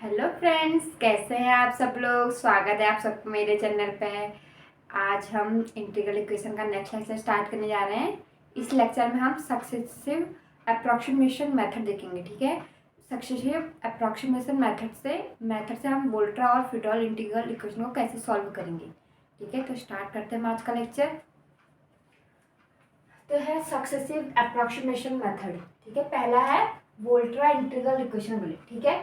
Hello friends, कैसे हैं आप सब लोग। स्वागत है आप सबको मेरे चैनल पे। आज हम इंटीग्रल इक्वेशन का नेक्स्ट लेक्चर स्टार्ट करने जा रहे हैं। इस लेक्चर में हम सक्सेसिव अप्रॉक्सीमेशन मेथड देखेंगे। ठीक है, सक्सेसिव अप्रॉक्सीमेशन मेथड से हम वोल्ट्रा और फ्यूटॉल इंटीग्रल इक्वेशन को कैसे सॉल्व करेंगे। ठीक है, तो स्टार्ट करते हैं आज का लेक्चर। तो है सक्सेसिव अप्रॉक्सीमेशन मेथड। ठीक है, पहला है वोल्ट्रा इंटीग्रल इक्वेशन बोले। ठीक है,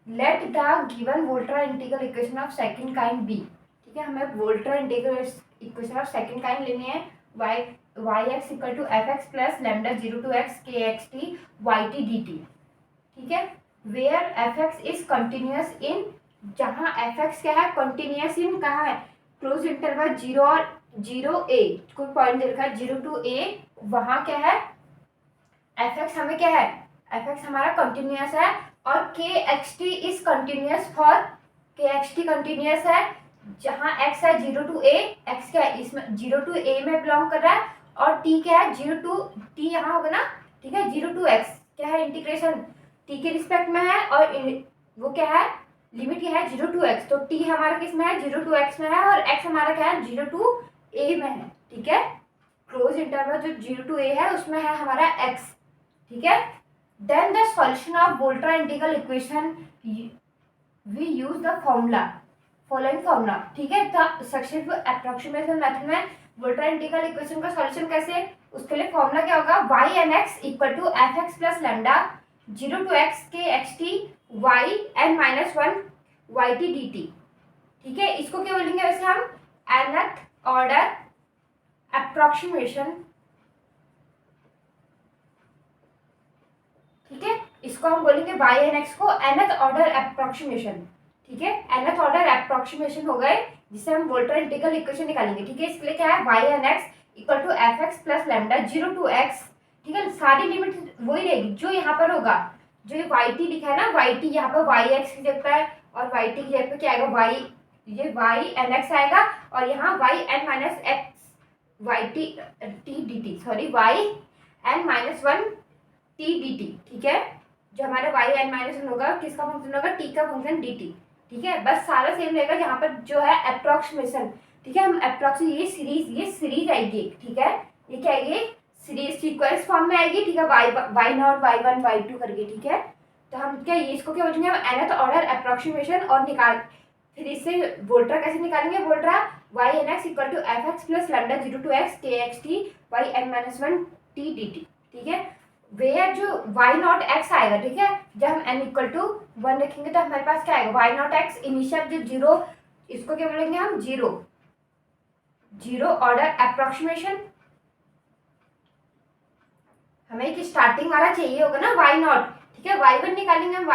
let the given Volterra integral equation of second kind be. ठीक है, हमें Volterra integral equation of second kind लेनी है। Y x equal to f x plus lambda 0 to x के x t y t d t. ठीक है, where f x is continuous in, जहाँ f x क्या है कंटिन्यूस इन कहाँ है, क्लोज इंटरवल 0 और 0 a, कोई पॉइंट दे रखा है 0 to a, वहाँ क्या है एफ एक्स हमें क्या है, एफ एक्स हमारा कंटिन्यूस है। और के x T is continuous for, के एक्स टी कंटिन्यूस है जहाँ x है 0 to a, x क्या है इसमें 0 to a में बिलोंग कर रहा है, और t क्या है 0 to t यहाँ होगा ना। ठीक है, 0 to x क्या है इंटीग्रेशन t के रिस्पेक्ट में है, और वो क्या है लिमिट क्या है 0 to x, तो t हमारा किस में है 0 to x में है, और x हमारा क्या है 0 to a में है। ठीक है, क्लोज इंटरवल जो 0 to a है उसमें है हमारा x। ठीक है, then the solution of Volta integral equation we use the formula, following formula। ठीक है, तो सक्सेसिव अप्रोक्सीमेशन मेथड में वोल्टा इंटीग्रल इक्वेशन का सॉल्यूशन कैसे, उसके लिए फॉर्मूला क्या होगा, y n x equal to f x plus lambda 0 to x के x t y n minus 1 y t d t. ठीक है, इसको क्या बोलेंगे वैसे हम, nth ऑर्डर अप्रोक्सीमेशन। ठीक है, इसको हम बोलेंगे y एन एक्स को nth ऑर्डर अप्रोक्सीमेशन। ठीक है, nth ऑर्डर अप्रोक्सीमेशन हो गए जिससे हम वोल्टा इंटीग्रल इक्वेशन निकालेंगे। ठीक है, इसके लिए क्या है y n x equal to f x plus lambda 0 to x। ठीक है, सारी लिमिट वही रहेगी जो यहाँ पर होगा, जो ये वाई टी लिखा है ना, वाई टी यहाँ पर वाई एक्स की जगह पे है, और वाई टी की जगह पे क्या आएगा वाई, ये वाई एन एक्स आएगा, और यहाँ y n minus x y t t d t, sorry y n minus 1 t d t. ठीक है, जो हमारा वाई एन माइनस वन होगा किसका फंक्शन होगा, टी का फंक्शन डी टी। ठीक है, बस सारा सेम रहेगा यहाँ पर जो है अप्रोक्सीमेशन। ठीक है, हम ये सीरीज आएगी। ठीक है, ये क्या आएगी सीरीज सीक्वेंस फॉर्म में आएगी। ठीक है, y naught y one y two करके। ठीक है, तो हम क्या ये इसको क्या बोलेंगे, हम nth ऑर्डर अप्रोक्सीमेशन, और निकाल फिर इससे वोल्ट्रा कैसे निकालेंगे, Volterra y n x equal to f x plus lambda 0 to x के x t y n minus 1 t d t. ठीक है, वेयर जो y नॉट x आएगा। ठीक है, जब हम n इक्वल टू 1 रखेंगे तो हमारे पास क्या आएगा y नॉट x इनिशियल जो 0, इसको क्या बोलेंगे हम जीरो ऑर्डर अप्रोक्सीमेशन। हमें एक स्टार्टिंग वाला चाहिए होगा ना y नॉट। ठीक है, y1 निकालेंगे हम,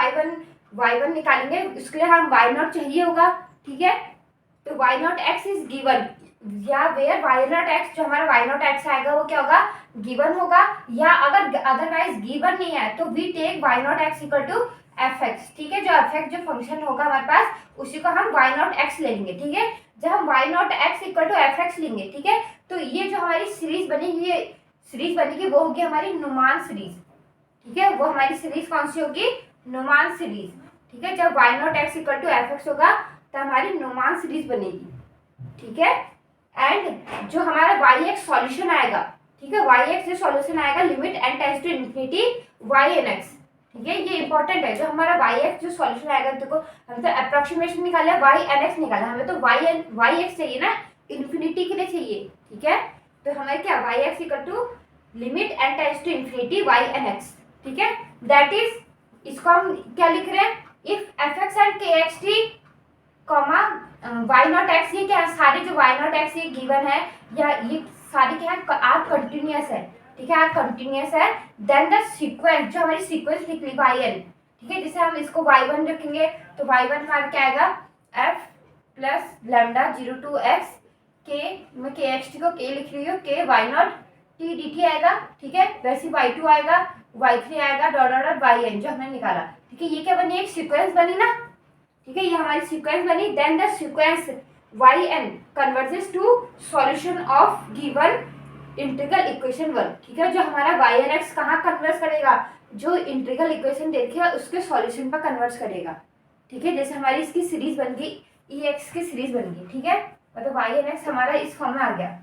y1 निकालेंगे, उसके लिए हम y नॉट चाहिए होगा। ठीक है, तो y naught x is given, या वेयर y नॉट x जो हमारा y नॉट x आएगा वो क्या होगा गिवन होगा, या अगर अदरवाइज गिवन नहीं है तो we take y naught x equal to f x. ठीक है, जो एफ एक्स जो फंक्शन होगा हमारे पास उसी को हम y नॉट x ले लेंगे। ठीक है, जब हम y naught x equal to f x लेंगे, ठीक है, तो ये जो हमारी सीरीज बनेगी वो होगी हमारी नुमान सीरीज। ठीक है, वो हमारी सीरीज कौन सी होगी, नुमान सीरीज। ठीक है, जब y naught x equal to f x होगा तो हमारी नुमान सीरीज बनेगी। ठीक है, एंड जो हमारा वाई एक्स सॉल्यूशन आएगा, ठीक है, वाई एक्स जो सॉल्यूशन आएगा limit n tends to infinity y n x. ठीक है, ये इंपॉर्टेंट है, जो हमारा वाई एक्स जो सॉल्यूशन आएगा, देखो हम तो अप्रोक्सीमेशन निकाला, वाई एन एक्स निकाला, हमें तो वाई एक्स चाहिए ना, इन्फिनिटी के लिए चाहिए। ठीक है, तो हमें क्या y x equal to limit n tends to infinity y n x. ठीक है, दैट इज, इसको हम क्या लिख रहे हैं, if f x and K x t comma y naught x, ये क्या है सारे जो वाई नॉट एक्स ये गिवन है, या ये सारी क्या है आर कंटिन्यूस है। ठीक है, आर कंटिन्यूस है, देन द सीक्वेंस जो हमारी सीक्वेंस लिख ली वाई एन। ठीक है, जैसे हम इसको y1 रखेंगे तो y1 हमारा क्या आएगा f plus lambda 0 to x के, मैं के एक्स टी को k लिख रही हूँ, K y naught t d t आएगा। ठीक है, वैसे y2 आएगा, y3 आएगा, dot dot dot y n जो हमने निकाला। ठीक है, ये क्या बनी, एक सीक्वेंस बनी ना। ठीक है, ये हमारी सीक्वेंस बनी, then the sequence y n converges to solution of given integral equation 1, ठीक है, जो हमारा वाई एन एक्स कहाँ कन्वर्ट करेगा, जो इंटीग्रल इक्वेशन देखिए उसके सॉल्यूशन पर कन्वर्ट करेगा, ठीक है। जैसे हमारी इसकी सीरीज बन गई, ई एक्स की सीरीज बन गई, ठीक है, मतलब वाई एन एक्स हमारा इस फॉर्म में आ गया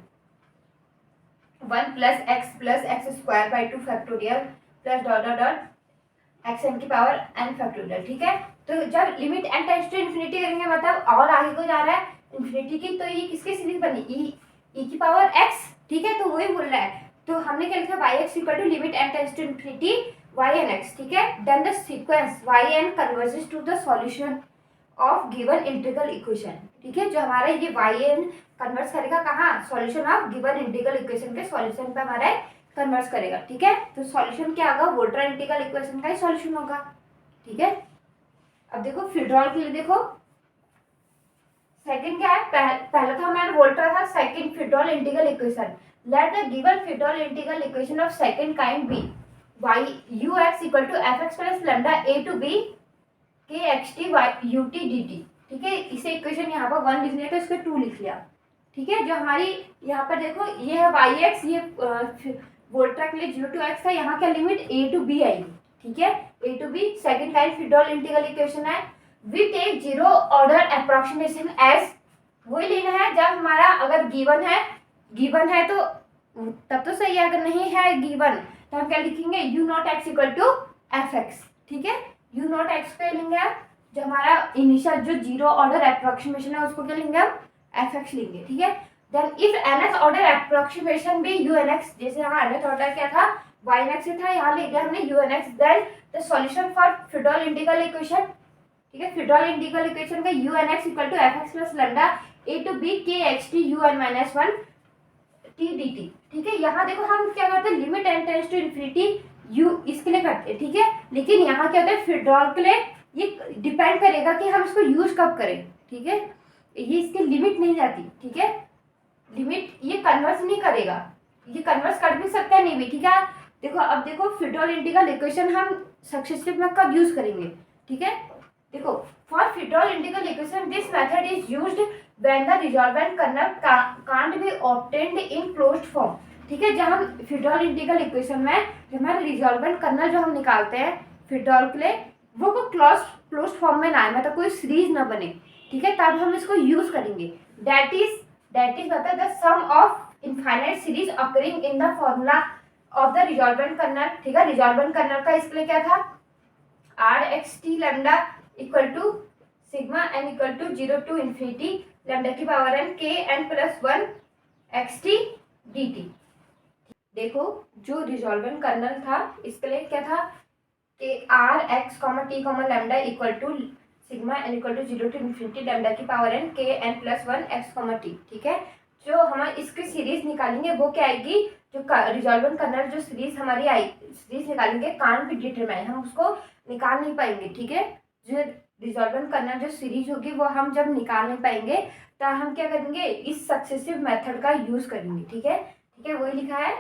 1 plus x square by 2 factorial plus dot dot dot x n की पावर एन फैक्टोरियल, ठीक है। तो जब limit n tends to infinity करेंगे मतलब और आगे को जा रहा है इन्फिनिटी की, तो ये किसकी सीरीज बनी, ई की पावर एक्स, ठीक है। तो वही बोल रहा है, तो हमने क्या लिखा y x equal to limit n tends to infinity y n x, ठीक है। Then the sequence y n converges to the solution of given integral equation, ठीक है। जो हमारा ये वाई एन कन्वर्ट करेगा कहाँ, solution of given integral equation के सॉल्यूशन पे हमारा कन्वर्ट करेगा, ठीक है। तो सॉल्यूशन क्या होगा, वोल्टर इंटीग्रल इक्वेशन का ही सॉल्यूशन होगा, ठीक है। अब देखो फिड्रॉल के लिए देखो सेकंड क्या है, पहला था हमारा वोल्टर था, second Fredholm integral equation, let the given Fredholm integral equation of second kind be y ux equal to f x plus lambda a to b k x t y u t d t, ठीक है। इसे equation यहाँ पर 1 लिखने तो इसको 2 लिख लिया, ठीक है। जो हमारी यहाँ पर देखो ये है वाई एक्स, ये वोल्टा के लिए 0 to x था, यहाँ क्या लिमिट a to b आएगी, ठीक है। a to b second kind Fredholm integral equation है। We take zero order approximation as, वही लेना है जब हमारा अगर गिवन है तो तब तो सही है, अगर नहीं है गिवन तो हम क्या लिखेंगे u naught x equal to f x, ठीक है। u नॉट x पे लेंगे हम, जो हमारा इनिशियल जो जीरो ऑर्डर अप्रोक्सीमेशन है उसको क्या लेंगे हम एफ एक्स लेंगे, ठीक है। Then if nth order approximation भी u n x, जैसे यहाँ nth ऑर्डर क्या था y n x था, यहाँ ले गया हमने u n x, then the solution for Fredholm integral equation, ठीक है। फिड्रॉल इंटीग्रल इक्वेशन का u n x equal to f x plus lambda a to b k x t u n minus 1 t d t, ठीक है। यहाँ देखो हम क्या करते हैं limit n tends to infinity u इसके लिए करते हैं, ठीक है। लेकिन यहाँ क्या होता है फिड्रॉल के लिए ये डिपेंड करेगा कि हम इसको यूज कब करें, ठीक है। ये इसकी लिमिट नहीं जाती, ठीक है, लिमिट ये कन्वर्स नहीं करेगा, ये कन्वर्स कर भी सकता है नहीं भी, ठीक है। देखो अब देखो फिड्रॉल इंटीग्रल इक्वेशन हम सक्सेसिव में कब यूज करेंगे, ठीक है। देखो for Fredholm integral equation this method is used when the resolvent kernel can't be obtained in closed form, ठीक है। जब हम फिड्रॉल इंटीग्रल इक्वेशन में जब हमारे रिजॉल्वेंट कर्नल जो हम निकालते हैं फिड्रॉल के लिए वो क्लोज्ड फॉर्म में ना आए, मतलब कोई सीरीज ना बने, ठीक है, तब हम इसको यूज करेंगे। दैट इज बता the sum of infinite series occurring in the formula of the resolvent kernel, ठीक है। रिजॉल्वेंट कर्नल का इसके लिए क्या था r x t lambda equal to sigma n equal to 0 to infinity lambda की पावर एन के n plus 1 x t d t. देखो जो रिजॉल्वेंट कर्नल था इसके लिए क्या था कि R x comma t comma lambda equal to sigma n equal to 0 to infinity lambda की पावर एन के n plus 1 x comma t, ठीक है। जो हम इसकी सीरीज निकालेंगे वो क्या आएगी, जो रिजॉल्वेंट कर्नल जो सीरीज हमारी आई सीरीज निकालेंगे कांट बी डिटरमाइन, हम उसको निकाल नहीं पाएंगे, ठीक है। जो रिजॉल्वेंट कर्नल जो सीरीज होगी वो हम जब निकाल नहीं पाएंगे तो हम क्या करेंगे इस सक्सेसिव मेथड का यूज करेंगे, ठीक है, ठीक है। वही लिखा है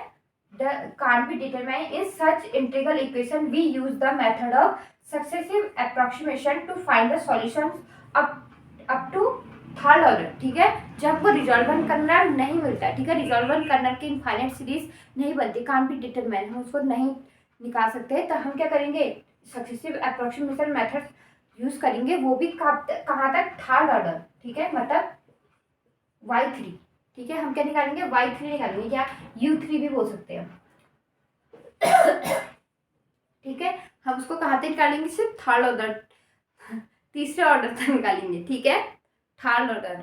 the can't be determine in such integral equation we use the method of successive approximation to find the solution up to third order, ठीक है। जब वो रिजॉल्वेंट कर्नल नहीं मिलता, ठीक है, रिजॉल्वेंट कर्नल की इनफाइनाइट सीरीज नहीं बनती, कांट बी डिटरमाइन, हम उसको नहीं निकाल सकते, तो हम क्या करेंगे सक्सेसिव अप्रोक्सीमेशन मेथड यूज करेंगे, वो भी कहाँ तक थर्ड ऑर्डर, ठीक है, मतलब y3, ठीक है। हम क्या निकालेंगे y3 निकालेंगे, या u3 भी बोल सकते हैं, ठीक है। हम उसको कहाँ तक निकालेंगे सिर्फ थर्ड ऑर्डर तीसरे ऑर्डर तक निकालेंगे, ठीक है, थर्ड ऑर्डर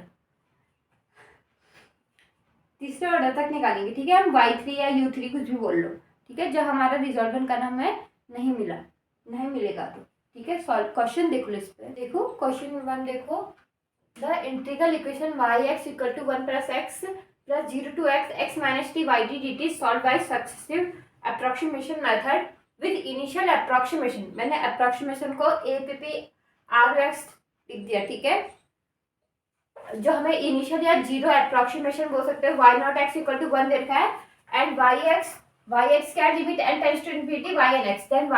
तीसरे ऑर्डर तक निकालेंगे, ठीक है। हम y3 या u3 कुछ भी बोल लो, ठीक है, जब हमारा रिजॉल्वेंट करना हमें नहीं मिलेगा तो, ठीक है। सॉल्व क्वेश्चन देखो इस पे, देखो क्वेश्चन 1 देखो the integral equation y x equal to 1 plus x plus 0 to x minus t y d d t solve by successive approximation method with initial approximation, मैंने अप्रोक्सीमेशन को A P P R X लिख दिया, ठीक है। जो हमें initial या zero approximation बोल सकते हैं y naught x equal to 1 दे रखा है एंड वाई एक्स क्या limit n tends to infinity y n x, then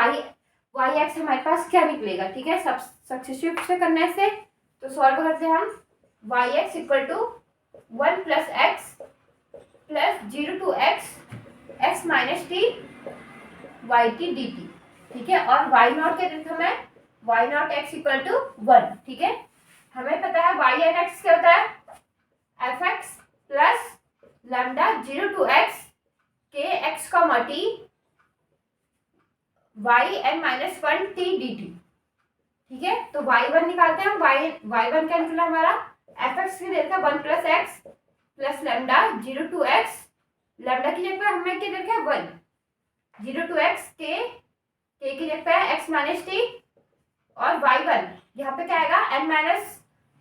y x हमारे पास क्या निकलेगा, ठीक है। सब सक्सेसिव से करने से तो सॉल्व करते हैं हम y x equal to 1 plus x plus 0 to x minus t y t d t, ठीक है। और वाई नॉट क्या देखा मैं, y naught x equal to 1, ठीक है। हमें पता है वाई एन एक्स क्या होता है, f x plus lambda 0 to x के x comma t y n minus 1 t d t, ठीक है। तो y1 निकालते हैं हम, y1 क्या निकला हमारा, एफ एक्स की जगह 1 plus x plus lambda 0 to x, lambda की जगह हमें क्या देखा है 1, 0 to x के की जगह है x माइनस टी, और y1 यहाँ पे क्या आएगा n minus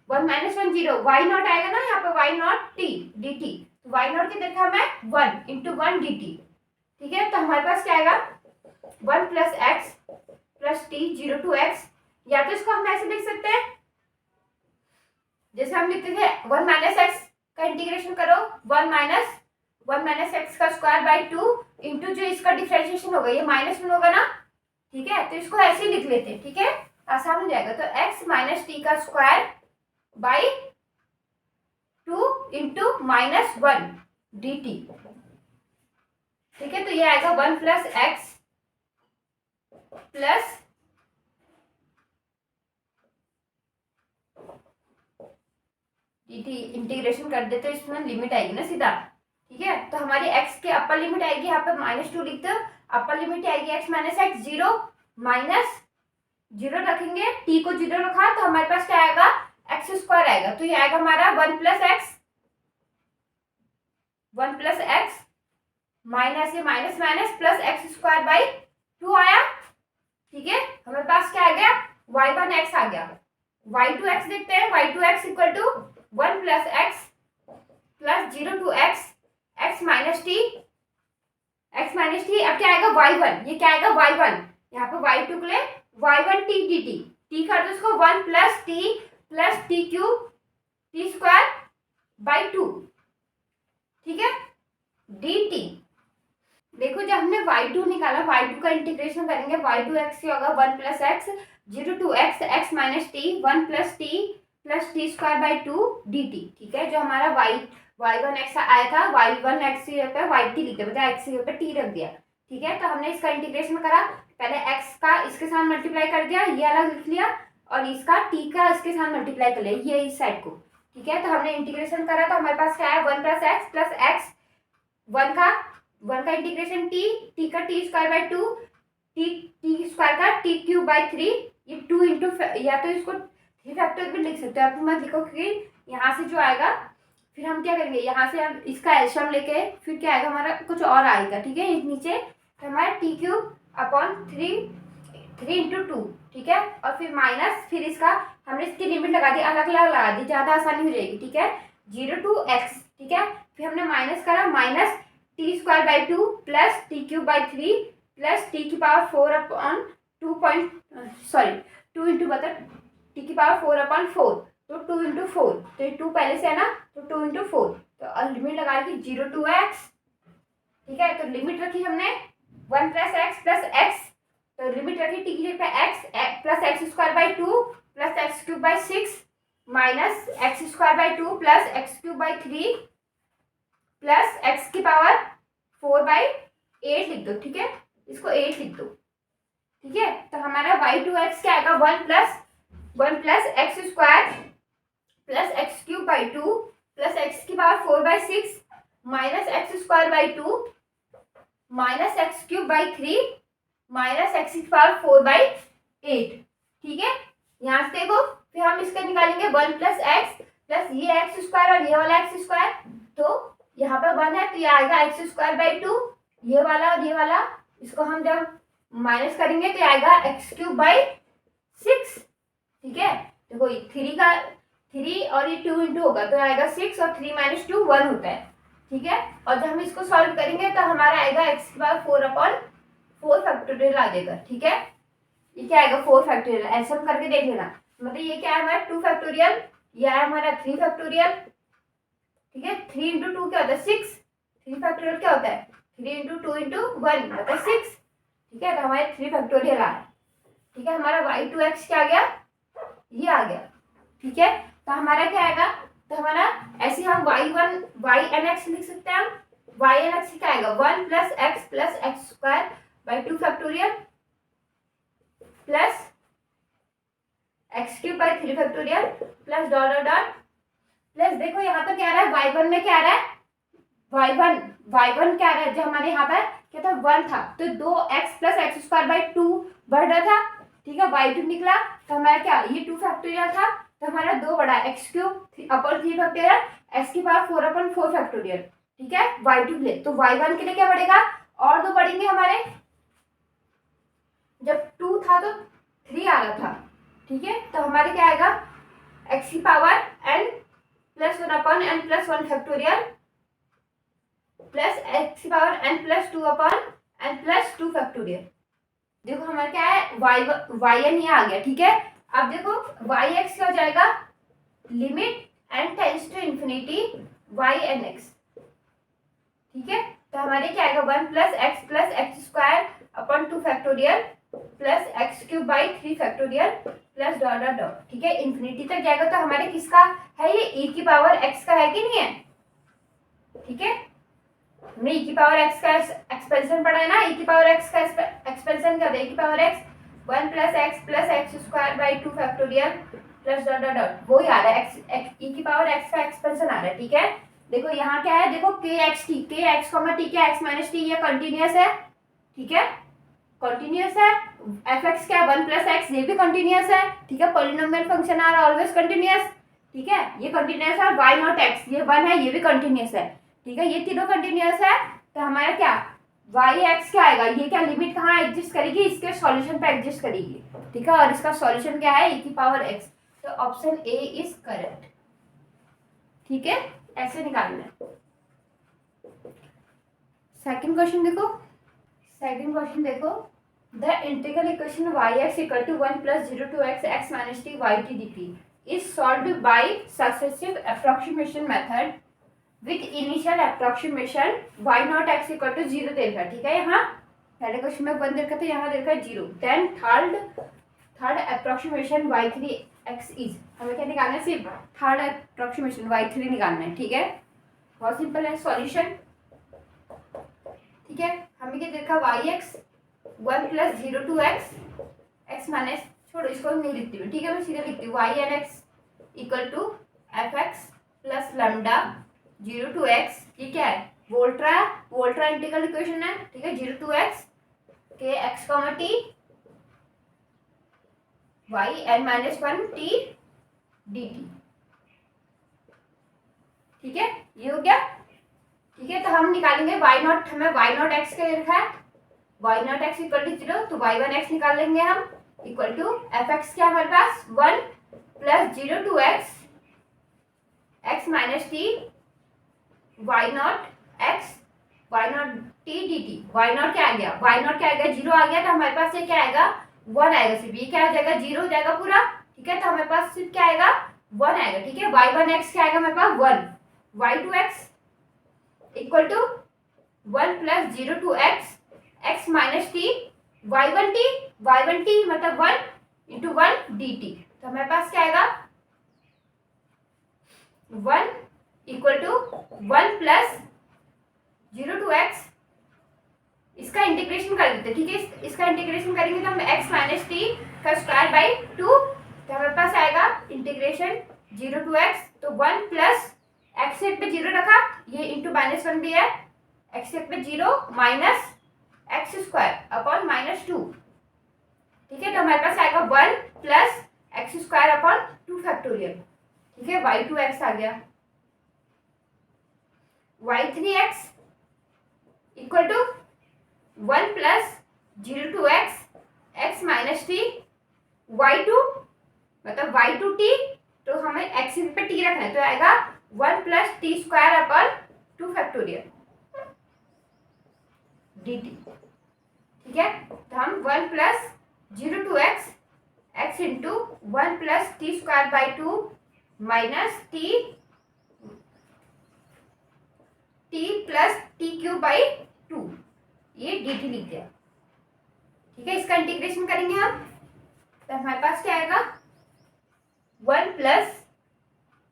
1 minus 1 0, y naught आएगा ना यहाँ पे, y naught t d t, तो वाई नॉट की जगह हमें 1 इंटू 1 डी टी, ठीक है। तो हमारे पास क्या आएगा 1 plus x plus T 0 to x, या तो इसको हम ऐसे लिख सकते हैं जैसे हम लिखते थे 1 माइनस एक्स का इंटीग्रेशन करो 1 माइनस एक्स का स्क्वायर बाई 2 इंटू जो इसका डिफरेंशिएशन होगा ये माइनस 1 होगा ना, ठीक है। तो इसको ऐसे ही लिख लेते हैं, ठीक है, आसान हो जाएगा। तो x माइनस टी का square by 2 into minus 1 D t, ठीक है। तो ये आएगा 1 plus x plus D integration कर दे तो इसमें लिमिट आएगी ना सीधा, ठीक है। तो हमारी x की अपर लिमिट आएगी यहाँ पे -2 लिखते हो, अपर लिमिट आएगी x माइनस एक्स 0 माइनस 0 रखेंगे, t को 0 रखा तो हमारे पास क्या आएगा एक्स स्क्वायर आएगा। तो ये आएगा हमारा 1 प्लस एक्स माइनस ये minus minus plus x square by 2 आया, ठीक है। हमारे पास क्या आ गया y1x आ गया। y2x देखते हैं, y2x equal to 1 plus x plus 0 to x minus t, अब क्या आएगा y1, ये क्या आएगा y1, यहाँ पे y2 के लिए y1 T d T, T कर दो इसको 1 plus t cube T square by 2, ठीक है, डी टी। देखो जब हमने y2 निकाला, y2 का इंटीग्रेशन करेंगे, y2x क्या होगा 1 plus x 0 to x minus T 1 plus t square by 2 D t, ठीक है। जो हमारा y1x आया था, y1x की जगह y t लिखते हैं, x की जगह t रख दिया, ठीक है। तो हमने इसका इंटीग्रेशन करा, पहले x का इसके साथ मल्टीप्लाई कर दिया, ये अलग लिख लिया, और इसका t का इसके साथ मल्टीप्लाई कर लिया, ये इस साइड को, ठीक है। तो हमने इंटीग्रेशन करा तो हमारे पास क्या है 1 प्लस एक्स 1 का इंटीग्रेशन t का T square by 2 T square का टी क्यूब बाई 3, ये 2 इंटू, या तो इसको 3 फैक्टर भी लिख सकते हो आप, मत लिखो क्योंकि यहाँ से जो आएगा फिर हम क्या करेंगे, यहाँ से हम इसका एल्शियम लेके फिर क्या आएगा हमारा कुछ और आएगा, ठीक है। नीचे तो हमारा टी क्यूब अपॉन 3 इंटू 2, ठीक है। और फिर माइनस, फिर इसका हमने इसकी लिमिट लगा दी, अलग अलग लगा दी, ज़्यादा आसानी हो जाएगी, ठीक है, 0 to x, ठीक है। फिर हमने माइनस करा, minus t square by 2 plus t cube by 3 plus t की पावर 4 अपॉन 2 इंटू बता टी की पावर 4 अपॉन 4, तो 2 इंटू 4, तो ये 2 पहले से है ना, तो 2 इंटू 4, तो लिमिट लगा दी 0 to x, ठीक है। तो लिमिट रखी हमने 1 प्लस एक्स, तो लिमिट रखी टी की जगह x plus x square by 2 plus x cube by 6 minus x square by 2 plus x cube by 3 plus x की पावर 4 बाई 8 लिख दो, ठीक है, इसको 8 लिख दो, ठीक है। तो हमारा y2x क्या आएगा 1 plus x square plus x cube by 2 plus x की power 4 by 6 minus x square by 2 minus x cube by 3 minus x की पावर 4 बाई 8, ठीक है। यहाँ से देखो फिर हम इसका निकालेंगे 1 प्लस एक्स प्लस ये एक्स स्क्वायर और ये वाला एक्स स्क्वायर, तो यहाँ पे 1 है तो ये आएगा एक्स स्क्वायर बाई 2, ये वाला और ये वाला, इसको हम जब माइनस करेंगे तो आएगा एक्स क्यूब बाई 6, ठीक है। देखो 3 और ये 2 इंटू होगा तो आएगा 6 और 3 माइनस 2 1 होता है, ठीक है। और जब हम इसको सॉल्व करेंगे तो हमारा आएगा एक्स की पावर 4 अपॉन 4 फैक्टोरियल आ जाएगा, ठीक है। ये क्या आएगा 4 फैक्टोरियल, ऐसा हम करके देख लेना, मतलब ये क्या है हमारा 2 फैक्टोरियल, ये है हमारा 3 फैक्टोरियल, ठीक है। 3 इंटू 2 क्या होता है 6, 3 फैक्टोरियल क्या होता है 3 इंटू 2 इंटू 1 होता है 6, ठीक है। तो हमारे 3 फैक्टोरियल आ है, ठीक है। हमारा y2x क्या आ गया, ये आ गया, ठीक है। तो हमारा क्या आएगा, तो हमारा ऐसे हम y1 y n x लिख सकते हैं हम, वाई एन एक्स क्या आएगा 1 plus x square by 2 factorial plus x cube by 3 factorial plus dot dot dot plus देखो यहाँ पर क्या आ रहा है y1 में क्या आ रहा है y1 क्या आ रहा है जो हमारे यहाँ पर क्या था 1 था तो 2x plus x square by 2 बढ़ रहा था ठीक है y2 निकला तो हमारा क्या ये 2 फैक्टोरियल था तो हमारा 2 बढ़ा x cube upon 3 factorial x की पावर 4 अपॉन 4 फैक्टोरियल ठीक है y2 के लिए तो y1 के लिए क्या बढ़ेगा और 2 बढ़ेंगे हमारे जब 2 था तो 3 आ रहा था ठीक है तो हमारे क्या आएगा एक्स की power n plus 1 upon n plus 1 factorial plus x की power n plus 2 upon n plus 2 factorial देखो हमारा क्या है वाई एन ये आ गया ठीक है अब देखो वाई एक्स क्या हो जाएगा limit n tends to infinity y n x ठीक है तो हमारे क्या आएगा 1 plus x square upon 2 factorial plus x cube by 3 factorial plus dot dot dot ठीक है इंफिनिटी तक जाएगा तो हमारे किसका है ये e की पावर x का है कि नहीं है ठीक है हमने e की पावर x का एक्सपेंशन पढ़ा है ना e की पावर x का एक्सपेंशन क्या होता है e की power x 1 plus x square by 2 factorial plus dot dot dot वो ही आ रहा है e की पावर x का एक्सपेंशन आ रहा है ठीक है देखो यहाँ क्या है देखो के एक्स टी के एक्स कॉमा टी के एक्स माइनस टी ये कंटिन्यूअस है ठीक है कंटिन्यूअस है एफ एक्स क्या 1 प्लस एक्स ये भी कंटिन्यूअस है ठीक है polynomial function are always continuous ठीक है ये कंटिन्यूअस है वाई नॉट एक्स ये 1 है ये भी कंटिन्यूअस है ठीक है ये तीनों कंटिन्यूअस है तो हमारा क्या वाई एक्स क्या आएगा ये क्या लिमिट कहाँ एग्जिस्ट करेगी इसके सॉल्यूशन पे एग्जिस्ट करेगी ठीक है और इसका सॉल्यूशन क्या है e की पावर एक्स तो ऑप्शन ए इज करेक्ट ठीक है ऐसे निकालना है सेकंड क्वेश्चन देखो the integral equation yx equal to 1 plus 0 to x minus t y t d t is solved by successive approximation method with initial approximation y naught x equal to 0 दे रखा ठीक है यहाँ पहले question में 1 दे रखा था यहाँ दे रखा है 0 then third approximation y3 x is हमें क्या निकालना है सिर्फ थर्ड अप्रोक्सीमेशन y3 निकालना है ठीक है बहुत सिंपल है सॉल्यूशन ठीक है हमें क्या देखा y x 1 plus 0 to x minus छोड़ो इसको नहीं लिखती हूँ ठीक है मैं सीधे लिखती हूँ y n x equal to f x plus lambda 0 to x ये क्या है वोल्ट्रा इंटीग्रल इक्वेशन है ठीक है 0 to x K x comma t y n minus 1 t d t ठीक है ये हो गया ठीक है तो हम निकालेंगे वाई नॉट हमें वाई नॉट एक्स का लिखा है y naught x equal to 0 तो वाई 1 एक्स निकाल लेंगे हम इक्वल टू एफ एक्स क्या हमारे पास 1 plus 0 to x minus t y naught x y naught t d t y naught क्या आ गया 0 आ गया तो हमारे पास ये क्या आएगा 1 आएगा सिर्फ ये क्या हो जाएगा 0 हो जाएगा पूरा ठीक है तो हमारे पास सिर्फ क्या आएगा 1 आएगा ठीक है वाई 1 एक्स क्या आएगा हमारे पास 1 y 2 x equal to 1 plus 0 to x minus t y one t मतलब 1 इंटू 1 डी टी तो हमारे पास क्या आएगा 1 equal to 1 plus 0 to x इसका इंटीग्रेशन कर देते ठीक है इसका इंटीग्रेशन करेंगे तो हम एक्स माइनस टी का स्क्वायर बाई 2 तो हमारे पास आएगा इंटीग्रेशन 0 टू एक्स तो 1 प्लस एक्स पे 0 रखा ये इंटू माइनस 1 भी है एक्स पे 0 minus x square upon minus 2 ठीक है तो हमारे पास आएगा 1 plus x square upon 2 factorial ठीक है वाई 2 एक्स आ गया y 3 x equal to 1 plus 0 to x minus t y 2 मतलब वाई 2 टी तो हमें एक्स पे टी रखना है तो आएगा 1 plus t square upon 2 factorial d t ठीक है तो हम 1 plus 0 to x into 1 plus t square by 2 minus t plus t cube by 2 ये डी टी लिख दिया ठीक है इसका इंटीग्रेशन करेंगे हम तो हमारे पास क्या आएगा 1 प्लस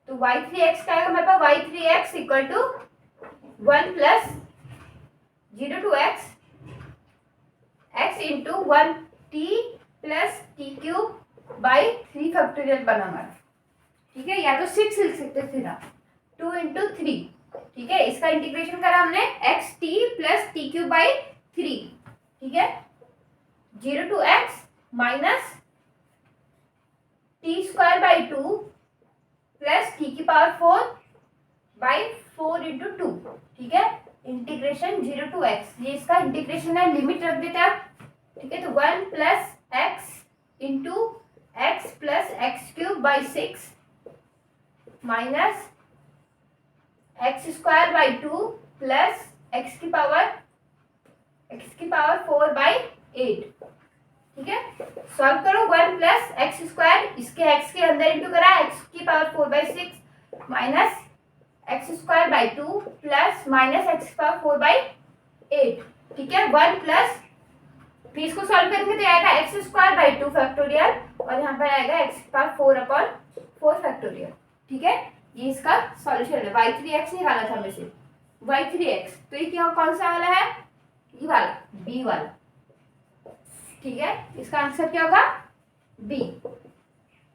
तो y3x का आएगा हमारे पास y3x equal to 1 plus 0 to x x into 1 t plus t cube by 3 factorial बना हमारा, ठीक है, या तो 6 लिख सकते थे ना, 2 इंटू 3, ठीक है, इसका इंटीग्रेशन करा हमने x t plus t cube by 3, ठीक है, 0 to x minus t square by 2 plus t की पावर 4 बाई 4 इंटू 2, ठीक है, इंटीग्रेशन 0 टू एक्स, ये इसका इंटीग्रेशन है, लिमिट रख देते आप, ठीक है, तो 1 plus x into x plus x cube by 6 minus x square by 2 plus x की पावर 4 बाई 8, ठीक है, सॉल्व करो, 1 प्लस एक्स स्क्वायर, इसके एक्स के अंदर इंटू करा एक्स की power 4 by 6 minus x square by 2 plus minus x की पावर 4 बाई 8, ठीक है, 1 प्लस, फिर इसको सॉल्व करेंगे तो आएगा एक्स स्क्वायर बाई 2 फैक्टोरियल और यहाँ पर आएगा एक्स की पावर 4 अपॉन 4 फैक्टोरियल, ठीक है, ये इसका सॉल्यूशन है। y3x निकाला था हमें से, y3x, तो ये क्या कौन सा वाला है, ये वाला बी वाला, ठीक है, इसका आंसर क्या होगा बी।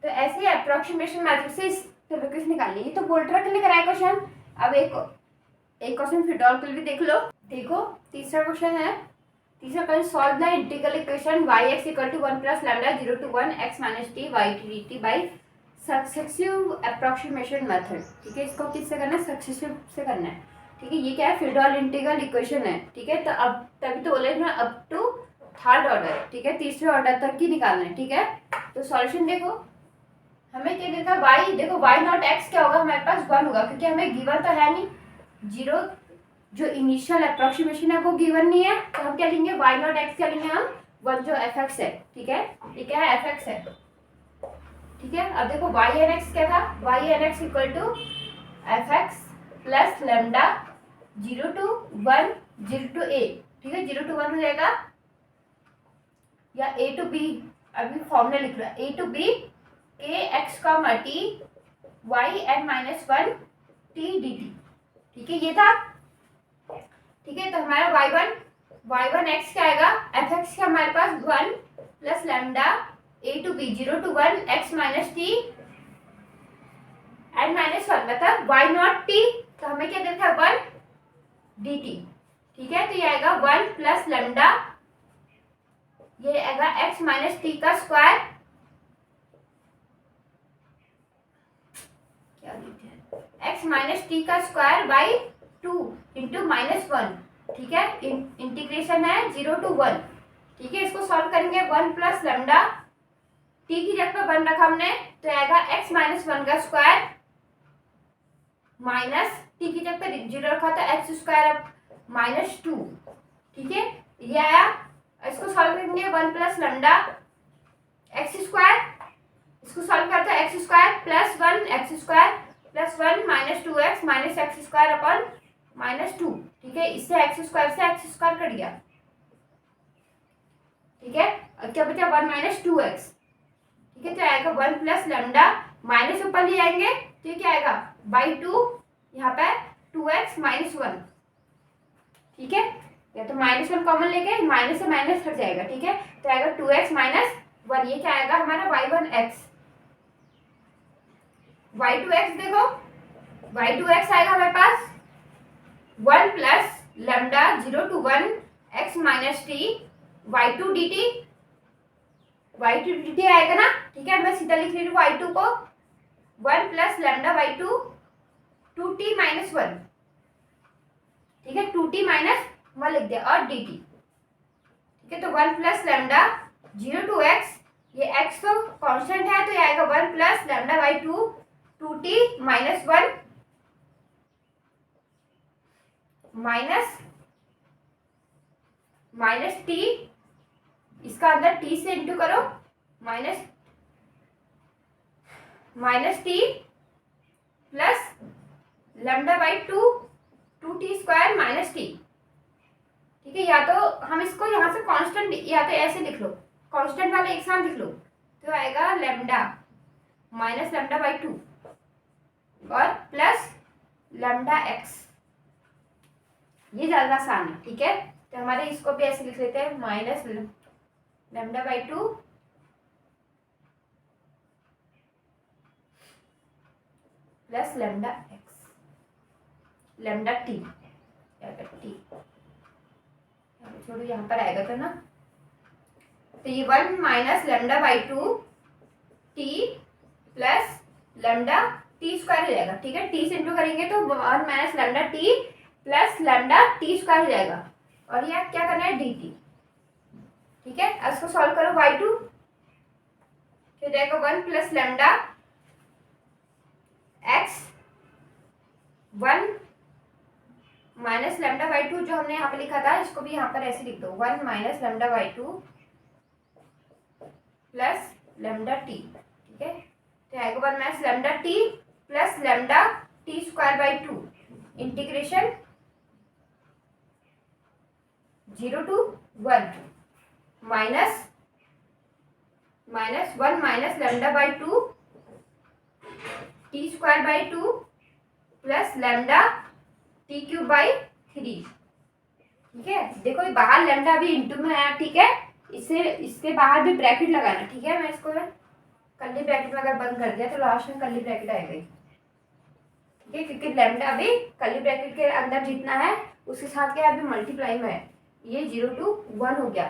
तो ऐसे अप्रोक्सीमेशन मेथड से इस तरीके से निकालिए। ये तो बोल्ट्रा के लिए कराया क्वेश्चन। अब एक क्वेश्चन फिडॉल के लिए देख लो। देखो तीसरा क्वेश्चन है, तीसरा question, solve the integral equation y(x = 1 + λ 0 to 1 x - t y dt by successive approximation method, ठीक है, इसको किससे करना है, सक्सेसिव से करना है, ठीक है, ये क्या है, फिडॉल इंटीग्रल इक्वेशन है, ठीक है, तो अब तभी तो बोले ना अप टू थर्ड ऑर्डर, ठीक है, तीसरे ऑर्डर तक की निकालना है, ठीक है, तो सॉल्यूशन देखो, हमें क्या देता y, देखो y0x क्या होगा, हमारे पास 1 होगा, क्योंकि हमें गिवन तो है नहीं, 0 जो इनिशियल अप्रोक्सीमेशन है वो गिवन नहीं है, तो हम क्या लेंगे y0x क्या लेंगे हम 1 जो fx है, ठीक है, ये क्या है fx है, ठीक है, अब देखो y(x) क्या था, y(x) = fx plus lambda 0 to 1 0 to a, ठीक है, 0 to 1 हो जाएगा, या a to b, अभी फॉर्मूला लिख रहा है, a to b k x, t y n - 1 t dt, ठीक है, ये था, ठीक है, तो हमारा y1x क्या आएगा, fx का हमारे पास 1 plus lambda a to b 0 to 1 x - t n - 1, मतलब y0t, तो हमें क्या देता है 1 dt, ठीक है, तो ये आएगा 1 प्लस लैम्डा, ये आएगा x - t का स्क्वायर, क्या लिखते हैं, x - t का स्क्वायर बाई 2 इंटू -1, ठीक है, इंटीग्रेशन है 0 to 1, ठीक है, इसको सॉल्व करेंगे, 1 प्लस लैम्डा, t की जगह पर 1 रखा हमने, तो आएगा x - 1 का स्क्वायर माइनस t की जगह पर 0 रखा था x स्क्वायर -2, ठीक है, ये आया, इसको सॉल्व करेंगे 1 प्लस लैम्डा x स्क्वायर, इसको सॉल्व करते हैं x square plus 1 x square plus 1 -2x minus x square upon -2, ठीक है, इससे x स्क्वायर से x स्क्वायर कट गया, ठीक है, अब क्या बचा 1 - 2x, ठीक है, तो आएगा 1 प्लस लैम्डा, माइनस ऊपर ले आएंगे तो ये क्या आएगा बाई 2, यहाँ पे 2x - 1, ठीक है, या तो -1 कॉमन लेके माइनस से माइनस हट जाएगा, ठीक है, तो आएगा 2x - 1, ये क्या आएगा हमारा y1x, y2x देखो, y2x आएगा हमारे पास 1 plus lambda 0 to 1 x - t y2 dt, y2 dt आएगा ना, ठीक है, मैं सीधा लिख रही हूँ y2 को 1 प्लस लैम्डा y2 2t - 1, ठीक है, 2t - 1 लिख दिया और dt, ठीक है, तो 1 प्लस लैम्डा 0 to x, ये x तो कांस्टेंट है, तो ये आएगा 1 plus lambda y2 2t - 1 minus t, इसका अंदर t से इंटू करो, minus t plus lambda by 2t square minus t, ठीक है, या तो हम इसको यहाँ से कांस्टेंट, या तो ऐसे लिख लो, कांस्टेंट वाले एक साथ लिख लो, तो आएगा लैम्डा माइनस लैम्डा बाई 2 और प्लस लैम्डा x, ये ज़्यादा आसान है, ठीक है। तो हमारे इसको भी ऐसे लिख लेते हैं, minus lambda by 2 plus lambda x, lambda T, छोड़ो यहाँ पर आएगा तो ना, तो ये 1 minus lambda by 2 T plus lambda T square हो जाएगा, ठीक है। टी से इंटू करेंगे तो 1 minus lambda T plus lambda T square हो जाएगा, और यह क्या करना है, डी टी, ठीक है। अब इसको सॉल्व करो, y2 हो जाएगा 1 plus lambda x 1 minus lambda by 2 जो हमने यहाँ पे लिखा था, इसको भी यहाँ पर ऐसे लिख दो, 1 minus lambda by 2 plus lambda T, ठीक है। तो आएगा 1 minus lambda T plus lambda T square by 2 integration 0 to 1 minus 1 minus lambda by 2 T square by 2 plus lambda T cube by 3, ठीक है। देखो ये बाहर लैम्डा अभी इंटू में आया, ठीक है। इसके बाहर भी ब्रैकेट लगाना, ठीक है। मैं इसको कर्ली ब्रैकेट में अगर बंद कर दिया तो लास्ट में कर्ली ब्रैकेट आएगा, ठीक है, क्योंकि लैम्डा अभी कर्ली ब्रैकेट के अंदर जितना है उसके साथ क्या अभी मल्टीप्लाई में है, ये 0 to 1 हो गया,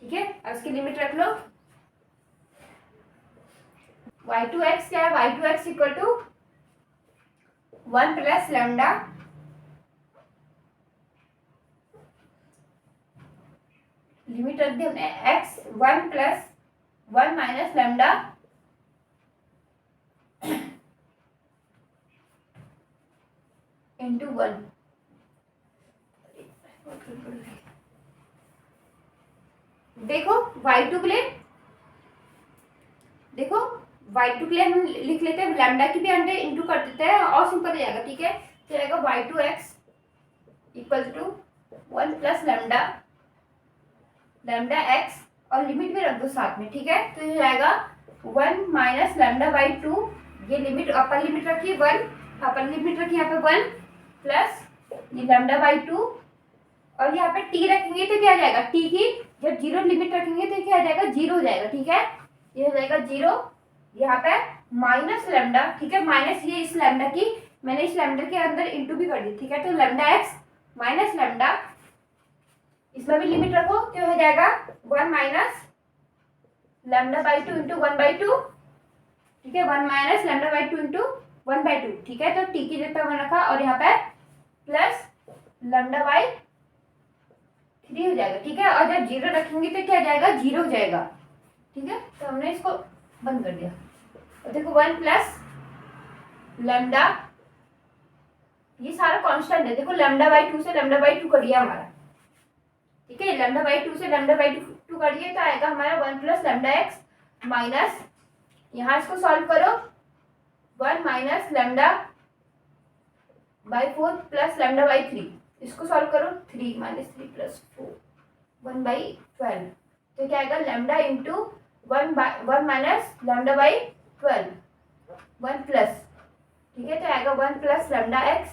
ठीक है। अब इसकी लिमिट रख लो, y2x क्या है, y2x equal to 1 plus lambda limit रख दी हमने x 1 plus 1 minus lambda into 1, देखो y2 के लिए, देखो y2 के लिए हम लिख लेते हैं लैम्डा की भी अंडर इंटू कर देते हैं और सिंपल हो जाएगा, ठीक है। तो आएगा y2x equal to 1 plus lambda x और लिमिट भी रख दो साथ में, ठीक है। तो ये आएगा 1 माइनस लैम्डा बाई 2, ये लिमिट अपर लिमिट रखी 1, अपर लिमिट रखी यहाँ पे 1 प्लस ये लैम्डा बाई 2, और यहाँ पे t रखेंगे तो क्या आ जाएगा, t की जब 0 लिमिट रखेंगे तो क्या आ जाएगा, 0 हो जाएगा, ठीक है। ये हो जाएगा 0, यहाँ पे माइनस लैम्डा, ठीक है, माइनस ये इस लैम्डा की मैंने इस लैम्डा के अंदर इंटू भी कर दी, ठीक है। तो लैम्डा एक्स माइनस लैम्डा, इसमें भी लिमिट रखो तो हो जाएगा 1 minus lambda by 2 into 1 by 2, ठीक है, 1 minus lambda by 2 into 1 by 2, ठीक है। तो टी की जगह पर रखा और यहाँ पे प्लस लैम्डा बाई 3 हो जाएगा, ठीक है। और जब 0 रखेंगे तो क्या हो जाएगा, 0 हो जाएगा, ठीक है। तो हमने इसको बंद कर दिया, और देखो 1 प्लस लैम्डा, ये सारा कांस्टेंट है, देखो लैम्डा बाई 2 से लैम्डा बाई 2 कर दिया हमारा, ठीक है। लैम्डा बाई 2 से लैम्डा बाई 2 कर दिए तो आएगा हमारा 1 प्लस लैम्डा एक्स माइनस, यहाँ इसको सॉल्व करो, 1 minus lambda by 4 plus lambda by 3, इसको सॉल्व करो, 3 माइनस 3 प्लस 4 1 बाई 12, तो क्या आएगा lambda into 1 minus lambda by 12 1 plus, ठीक है। तो आएगा 1 plus lambda x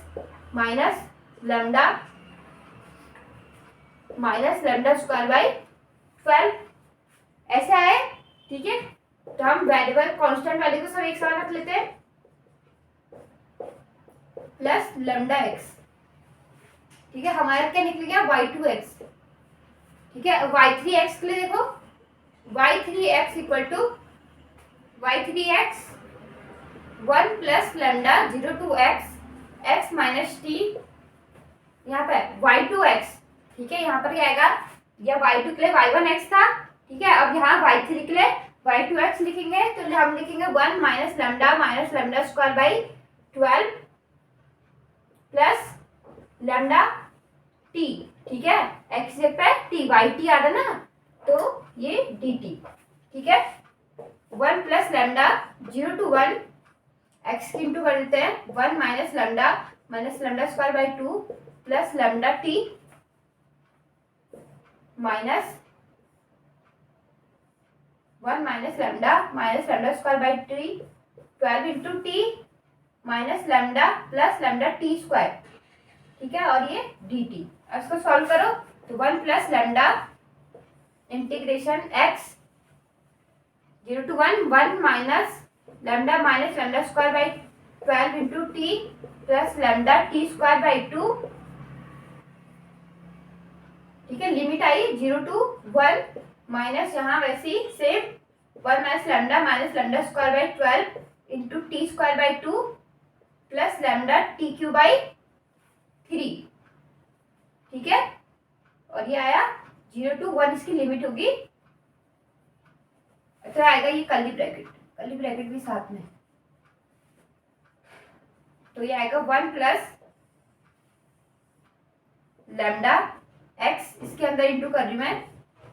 minus lambda square by 12, ऐसा है, ठीक है। तो हम वेरिएबल कांस्टेंट वैल्यू को सब एक साथ रख लेते हैं, प्लस लैम्डा एक्स, ठीक है। हमारा क्या निकल गया, y2x, ठीक है। y3x के लिए देखो, y3x equal to y3x 1 plus lambda 0 to x minus t, यहाँ पे y2x, ठीक है। यहाँ पर क्या आएगा, यह y2 के लिए y1x था, ठीक है। अब यहाँ y3 के लिए y2x लिखेंगे तो हम लिखेंगे 1 minus lambda square by 12 plus lambda T, ठीक है। एक्स पे टी, वाई टी आ रहा ना, तो ये डी टी, ठीक है। 1 प्लस लैम्डा 0 to 1 एक्स की इंटू कर देते हैं, 1 minus lambda square by 2 plus lambda T minus 1 minus lambda square by 12 into T minus lambda plus lambda T square, ठीक है, और ये dt। अब इसको सॉल्व करो तो 1 plus lambda integration x 0 to 1 minus lambda square by 12 into T plus lambda T square by 2। ठीक है, लिमिट आई 0 to 1 माइनस यहाँ वैसे ही same 1 minus lambda square by 12 into t square by 2 plus lambda t cube by 3। ठीक है, और ये आया 0 to 1 इसकी लिमिट होगी। तो आएगा ये कर्ली ब्रैकेट भी साथ में, तो ये आएगा 1 प्लस लैम्डा एक्स, इसके अंदर इंटू कर रही हूँ मैं,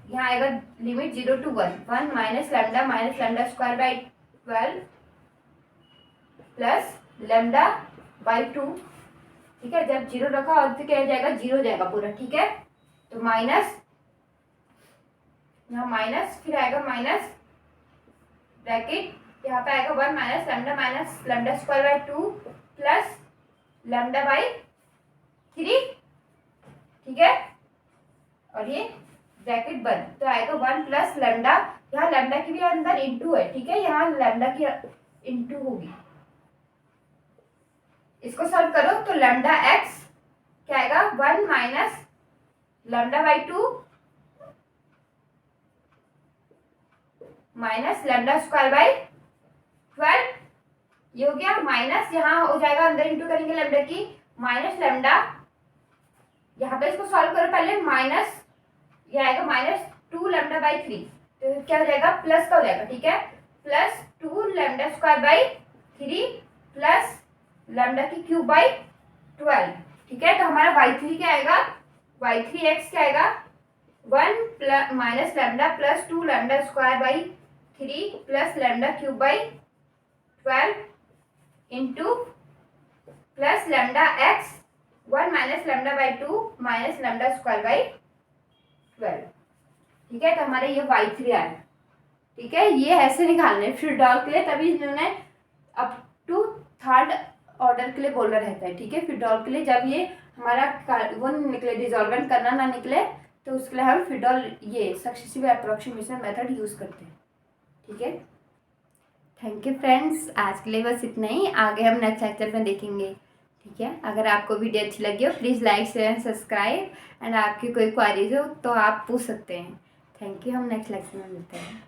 यहाँ आएगा limit 0 to 1 minus lambda square by 12 plus lambda by 2। ठीक है, जब 0 रखा और तो क्या हो जाएगा, 0 हो जाएगा पूरा। ठीक है, तो माइनस, यहाँ माइनस, फिर आएगा माइनस ब्रैकेट, यहाँ पे आएगा 1 minus lambda square by 2 plus lambda by 3। ठीक है, और ये ब्रैकेट बंद, तो आएगा 1 प्लस लैम्डा, यहाँ लैम्डा की भी अंदर इंटू है। ठीक है, यहाँ लैम्डा की इंटू होगी। इसको सॉल्व करो तो लैम्डा एक्स क्या आएगा, 1 minus lambda by 2 minus lambda square by 12। ये हो गया, माइनस यहाँ हो जाएगा अंदर इंटू करेंगे लैम्डा की, माइनस लैम्डा, यहाँ पे इसको सॉल्व करो पहले, माइनस ये आएगा -2 लैम्डा बाई 3, तो क्या हो जाएगा, प्लस का हो जाएगा। ठीक है, plus 2 lambda square by 3 plus lambda की क्यूब बाई 12। ठीक है, तो हमारा y3 क्या आएगा, y3x क्या आएगा, 1 minus lambda plus 2 lambda square by 3 plus lambda cube by 12 into plus lambda x 1 minus lambda by 2 minus lambda square by 12। ठीक है, तो हमारे ये y3 आया। ठीक है, ये ऐसे निकालने फिर डॉल के लिए, तभी इन्होंने अप टू थर्ड ऑर्डर के लिए बोला रहता है। ठीक है, फिर डॉल के लिए जब ये हमारा वो निकले, डिजॉल्वेंट करना ना निकले, तो उसके लिए हम फिडॉल ये सक्सेसिव अप्रोक्सीमेशन मेथड यूज़ करते हैं। ठीक है, थैंक यू फ्रेंड्स, आज के लिए बस इतना ही, आगे हम नेक्स्ट लेक्चर में देखेंगे। ठीक है, अगर आपको वीडियो अच्छी लगी हो please like share and subscribe, and आपकी कोई क्वारीज हो तो आप पूछ सकते हैं। थैंक यू, हम नेक्स्ट लेक्चर में मिलते हैं।